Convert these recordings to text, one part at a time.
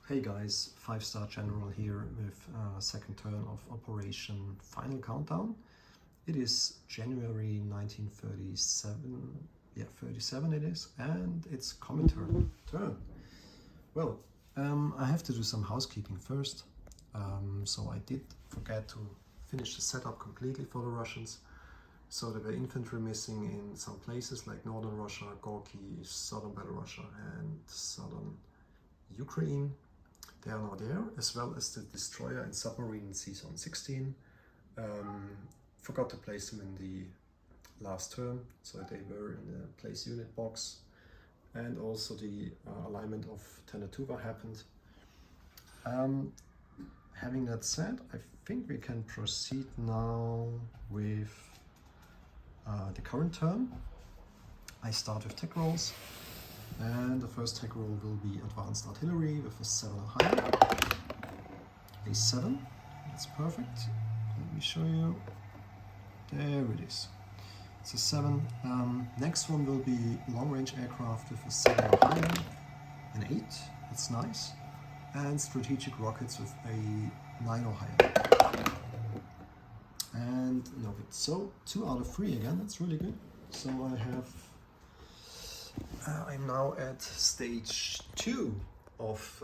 Hey guys, 5-star general here with second turn of Operation Final Countdown. It is January 1937, 37 it is, and it's Comintern turn. Well, I have to do some housekeeping first. So I did forget to finish the setup completely for the Russians. So there were infantry missing in some places like northern Russia, Gorky, southern Belarus, and southern Ukraine. They are now there, as well as the destroyer and submarine Season 16. Forgot to place them in the last turn, so they were in the place unit box. And also the alignment of Tenatuva happened. Having that said, I think we can proceed now with the current turn. I start with tech rolls. And the first tech roll will be advanced artillery with a 7 or higher. A 7, that's perfect. Let me show you. There it is. It's a 7. Next one will be long range aircraft with a 7 or higher. An 8, that's nice. And strategic rockets with a 9 or higher. And no hit. So 2 out of 3 again, that's really good. So I have I'm now at stage 2 of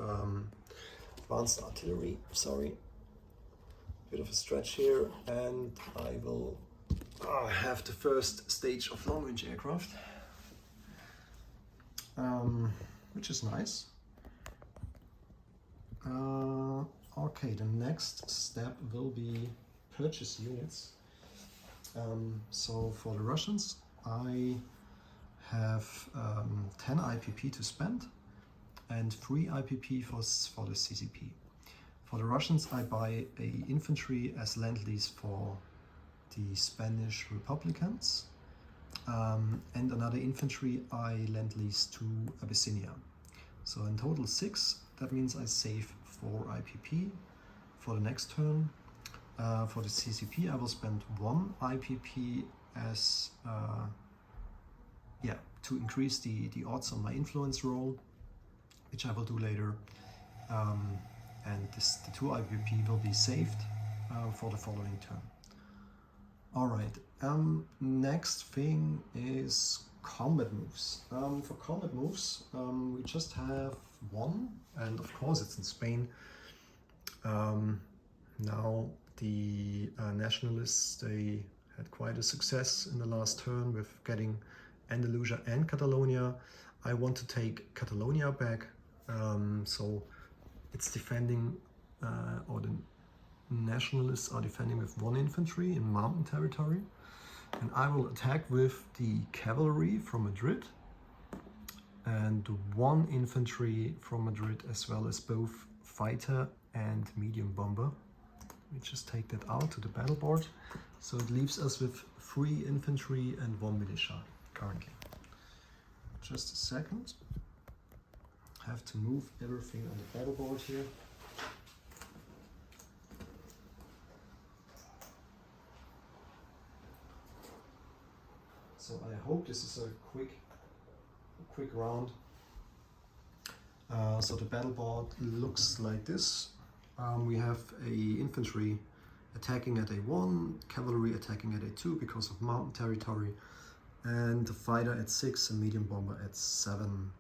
advanced artillery. Sorry, bit of a stretch here, and I will have the first stage of long-range aircraft, which is nice. Okay, the next step will be purchase units. So for the Russians, I have 10 IPP to spend and 3 IPP for the CCP. For the Russians, I buy a infantry as lend-lease for the Spanish Republicans, and another infantry I lend-lease to Abyssinia. So in total 6, that means I save 4 IPP for the next turn. For the CCP, I will spend 1 IPP as to increase the odds on my influence roll, which I will do later. And the 2 IPP will be saved for the following turn. Alright, next thing is combat moves. For combat moves, we just have 1, and of course it's in Spain. Now the nationalists, they had quite a success in the last turn with getting Andalusia and Catalonia. I want to take Catalonia back, so it's defending, or the nationalists are defending with 1 infantry in mountain territory, and I will attack with the cavalry from Madrid and 1 infantry from Madrid, as well as both fighter and medium bomber. We just take that out to the battle board, so it leaves us with 3 infantry and 1 militia currently. Just a second. I have to move everything on the battle board here. So I hope this is a quick round. So the battle board looks like this. We have a infantry attacking at A1, cavalry attacking at A2 because of mountain territory, and the fighter at 6 and medium bomber at 7.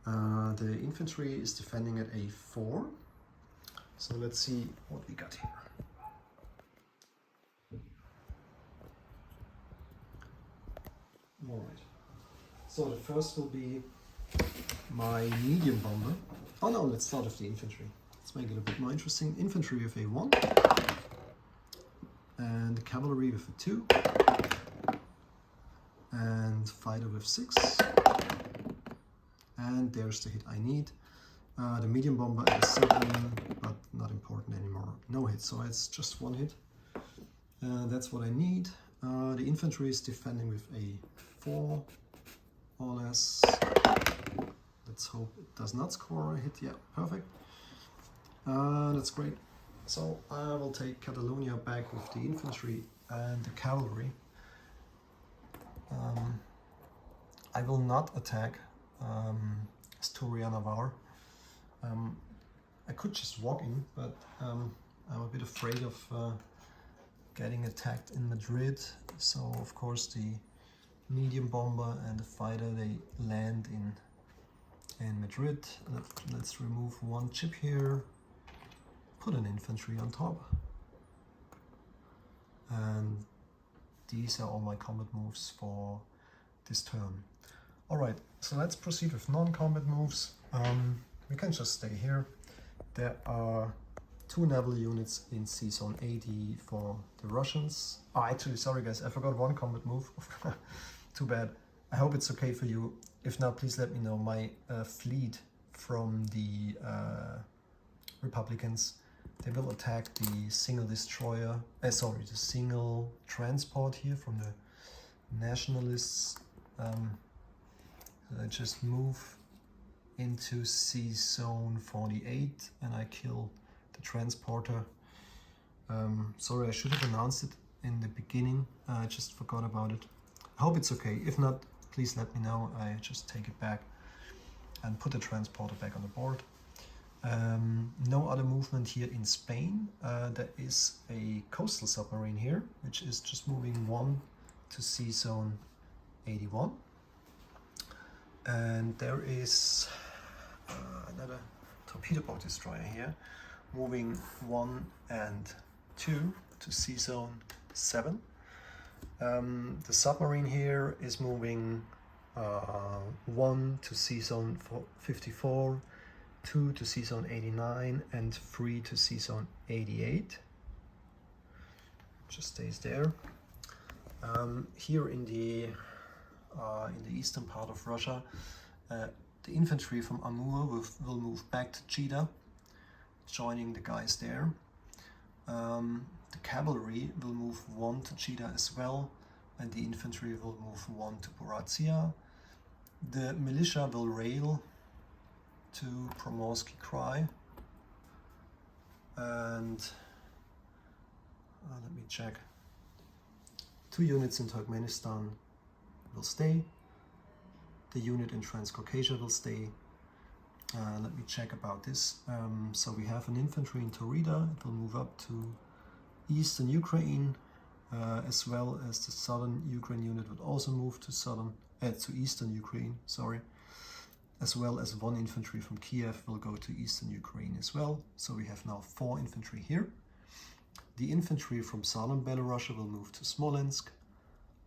The infantry is defending at A4. So let's see what we got here. Alright, so the first will be my medium bomber. Oh no, let's start with the infantry. Let's make it a bit more interesting. Infantry with A1 and cavalry with a 2 and fighter with 6, and there's the hit I need. The medium bomber at a 7, but not important anymore. No hit, so it's just 1 hit. That's what I need. The infantry is defending with a 4, more or less. Let's hope it does not score a hit. Yeah, perfect. That's great. So I will take Catalonia back with the infantry and the cavalry. I will not attack Asturia Navarre. I could just walk in, but I'm a bit afraid of getting attacked in Madrid. So of course the medium bomber and the fighter, they land in Madrid. Let's remove one chip here, put an infantry on top, and these are all my combat moves for this turn. Alright, so let's proceed with non-combat moves. We can just stay here. There are 2 naval units in sea zone 80 for the Russians. Oh, actually, sorry guys, I forgot one combat move. Too bad. I hope it's okay for you. If not, please let me know. My fleet from the Republicans, they will attack the single destroyer, the single transport here from the nationalists. I just move into sea zone 48 and I kill the transporter. Sorry, I should have announced it in the beginning. I just forgot about it. I hope it's okay. If not, please let me know. I just take it back and put the transporter back on the board. No other movement here in Spain. There is a coastal submarine here, which is just moving 1 to sea zone 81. And there is another torpedo boat destroyer here, moving 1 and 2 to sea zone 7. The submarine here is moving 1 to sea zone 54, 2 to sea zone 89, and 3 to sea zone 88. Just stays there. Here in the eastern part of Russia, the infantry from Amur will move back to Chita, joining the guys there. The cavalry will move 1 to Chita as well, and the infantry will move 1 to Buratsia. The militia will rail to Promorsky Krai, and let me check. 2 units in Turkmenistan will stay. The unit in Transcaucasia will stay. Let me check about this. So we have an infantry in Taurida. It will move up to eastern Ukraine, as well as the southern Ukraine unit would also move to eastern Ukraine, sorry. As well as 1 infantry from Kiev will go to eastern Ukraine as well. So we have now 4 infantry here. The infantry from southern Belarus will move to Smolensk.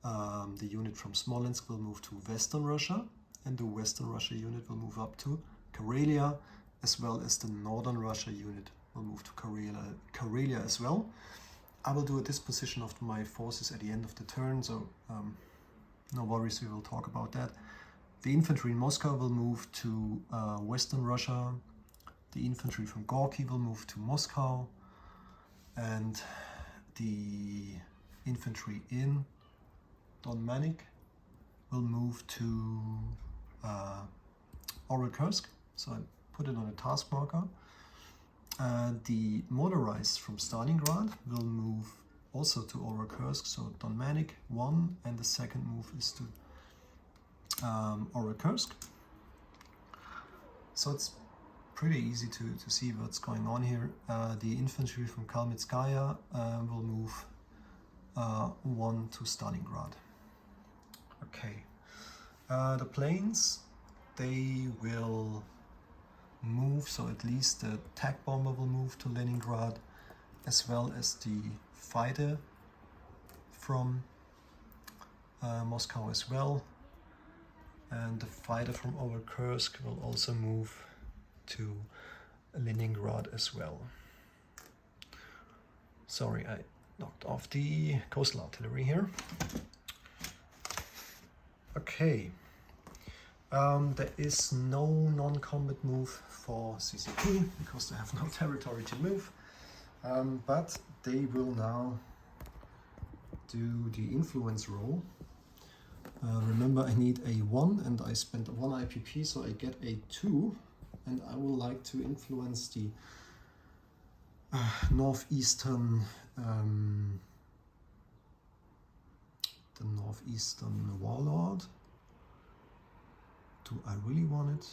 The unit from Smolensk will move to Western Russia, and the Western Russia unit will move up to Karelia, as well as the Northern Russia unit will move to Karelia as well. I will do a disposition of my forces at the end of the turn, so no worries, we will talk about that. The infantry in Moscow will move to Western Russia. The infantry from Gorky will move to Moscow, and the infantry in Donmanik will move to Orekursk, so I put it on a task marker. The motorized from Stalingrad will move also to Orekursk, so Donmanik 1, and the second move is to Orekursk. So it's pretty easy to see what's going on here. The infantry from Kalmitskaya will move 1 to Stalingrad. Okay, the planes, they will move, so at least the TAC bomber will move to Leningrad, as well as the fighter from Moscow as well. And the fighter from Orekursk will also move to Leningrad as well. Sorry, I knocked off the coastal artillery here. Okay, there is no non-combat move for CCP because they have no territory to move, but they will now do the influence roll. Remember, I need a 1 and I spent 1 IPP, so I get a 2, and I would like to influence the northeastern warlord. Do I really want it?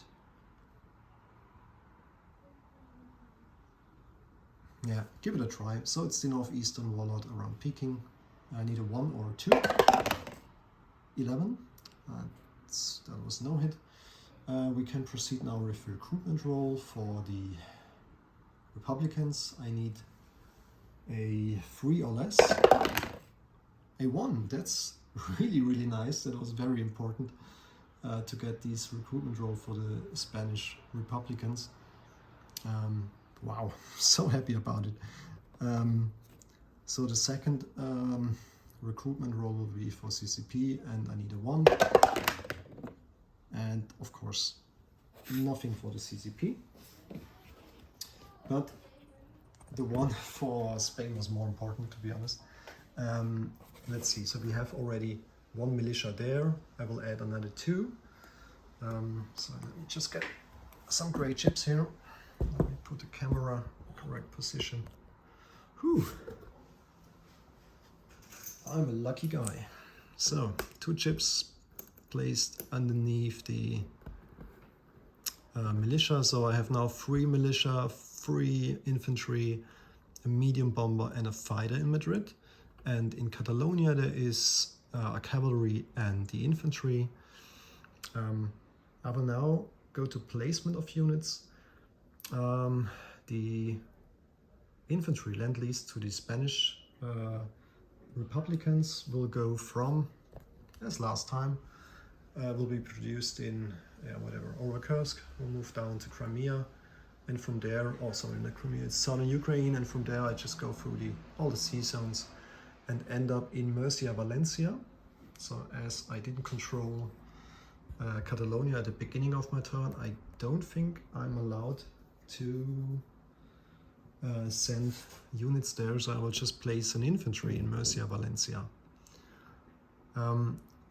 yeah, give it a try. So it's the northeastern warlord around Peking. I need a 1 or a 2. 11. That was no hit. We can proceed now with recruitment roll for the Republicans. I need a 3 or less. A 1. That's really nice. That was very important to get these recruitment roll for the Spanish Republicans. Wow, so happy about it. So the second recruitment roll will be for CCP, and I need a 1. And of course, nothing for the CCP. But the one for Spain was more important, to be honest. Let's see, so we have already 1 militia there. I will add another 2. So let me just get some gray chips here. Let me put the camera in the correct position. Whew. I'm a lucky guy. So 2 chips placed underneath the militia. So I have now 3 militia, 3 infantry, a medium bomber and a fighter in Madrid. And in Catalonia there is a cavalry and the infantry. I will now go to placement of units. The infantry lend-lease to the Spanish Republicans will go from, as last time, will be produced in Overkursk. We'll move down to Crimea, and from there, also in the Crimea, it's southern Ukraine, and from there I just go through all the sea zones and end up in Murcia, Valencia. So as I didn't control Catalonia at the beginning of my turn, I don't think I'm allowed to send units there, so I will just place an infantry in Murcia, Valencia.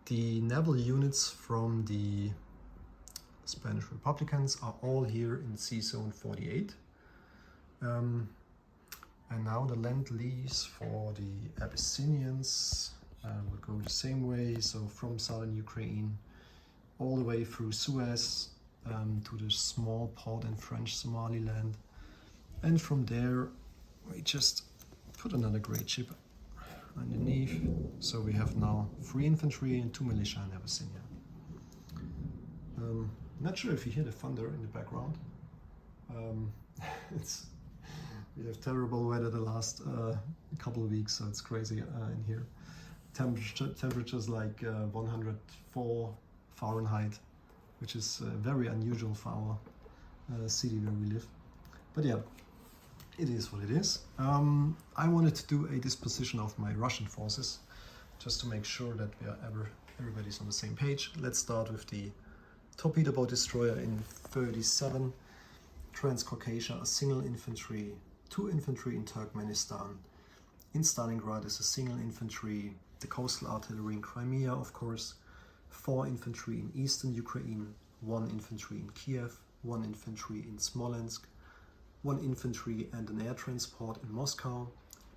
The naval units from the Spanish Republicans are all here in Sea Zone 48. And now the Lend-Lease for the Abyssinians will go the same way, so from southern Ukraine all the way through Suez to the small port in French Somaliland. And from there we just put another great ship underneath. So we have now 3 infantry and 2 militia in Abyssinia. Not sure if you hear the thunder in the background. We have terrible weather the last couple of weeks, so it's crazy in here. Temperatures like 104 Fahrenheit, which is very unusual for our city where we live. But yeah, it is what it is. I wanted to do a disposition of my Russian forces, just to make sure that everybody's on the same page. Let's start with the torpedo boat destroyer in 37, Transcaucasia, a single infantry, 2 infantry in Turkmenistan. In Stalingrad is a single infantry, the coastal artillery in Crimea, of course, 4 infantry in eastern Ukraine, 1 infantry in Kiev, 1 infantry in Smolensk, 1 infantry and an air transport in Moscow,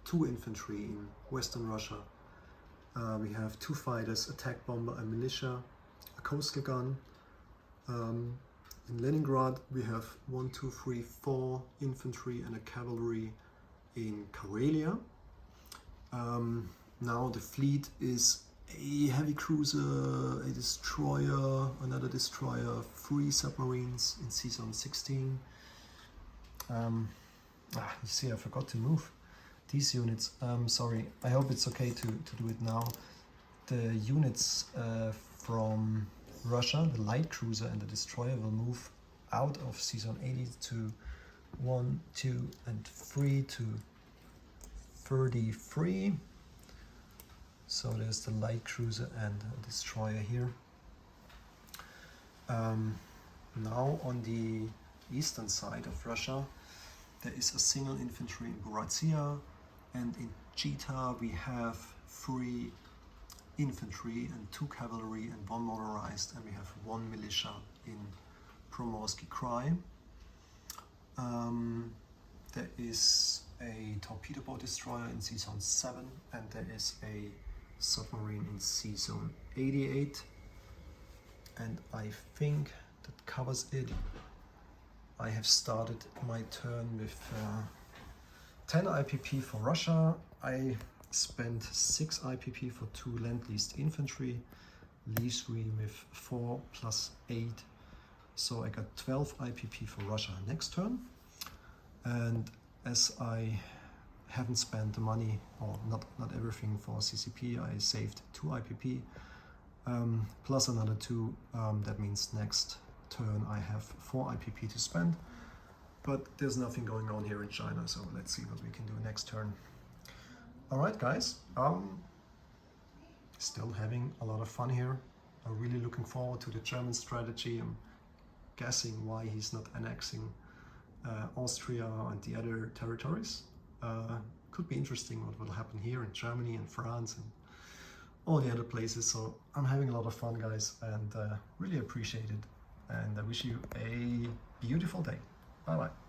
2 infantry in western Russia. We have 2 fighters, attack bomber, a militia, a coastal gun. In Leningrad we have 1, 2, 3, 4 infantry and a cavalry in Karelia. Now the fleet is a heavy cruiser, a destroyer, another destroyer, 3 submarines in Sea Zone 16. You see, I forgot to move these units. Sorry, I hope it's okay to do it now. The units from Russia, the light cruiser and the destroyer, will move out of Sea Zone 80 to 1, 2 and 3 to 33. So there's the light cruiser and a destroyer here. Now on the eastern side of Russia there is a single infantry in Buratsia, and in Chita we have 3 infantry and 2 cavalry and 1 motorized, and we have 1 militia in Promorsky Krai. There is a torpedo boat destroyer in Sea Zone 7, and there is a submarine in Sea Zone 88, and I think that covers it. I have started my turn with 10 IPP for Russia. I spent 6 IPP for 2 Lend-Leased infantry, lease ream with 4 plus 8. So I got 12 IPP for Russia next turn. And as I haven't spent the money, or not everything for CCP, I saved 2 IPP plus another 2. That means next turn I have 4 IPP to spend. But there's nothing going on here in China, so let's see what we can do next turn. Alright guys, still having a lot of fun here. I'm really looking forward to the German strategy. I'm guessing why he's not annexing Austria and the other territories. Could be interesting what will happen here in Germany and France and all the other places. So I'm having a lot of fun, guys, and really appreciate it. And I wish you a beautiful day. Bye bye.